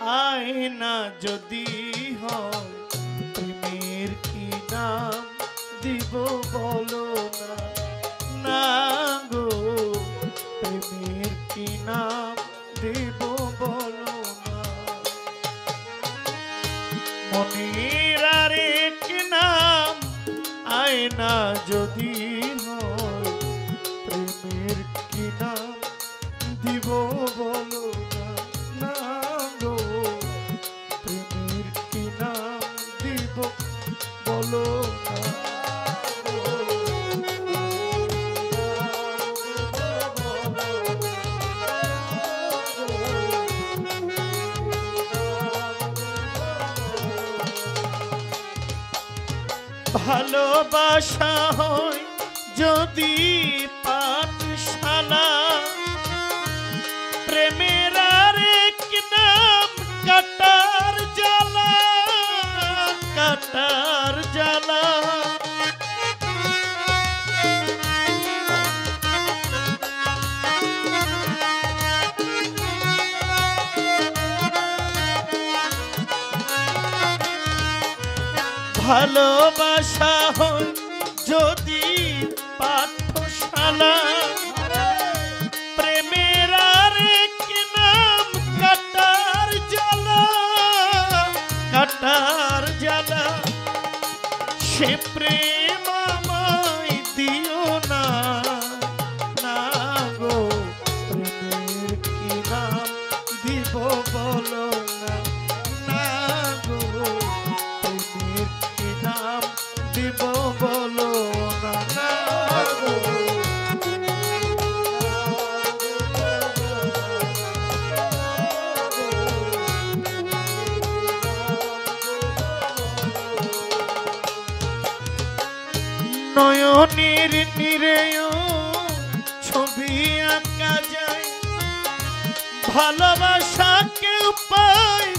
আয়না যদি হয় প্রেমের কি নাম দিব বলো না, না গো প্রেমের কি নাম দিব বলো না। মনের আরেক নাম আয়না যদি হয় প্রেমের কি নাম দিব বলো না, না গো প্রেমের কি নাম দিব বলো না। ভালোবাসা হয় যদি পাঠশালা, প্রেমের আরেক নাম কাটার জ্বালা, কাটার জ্বালা। ভালোবাসা হয় যদি পাঠশালা, প্রেমের আরেক নাম কাটার জ্বালা, কাটার জ্বালা। সে প্রেম আমায় দিও না, না গো প্রেমের কি নাম দিব বলো না, না গো প্রেমের কি নাম দিব বলো না, না গো। নয়নের নিরেয় ছবি আঁকা যায়, ভালোবাসা কেউ পায়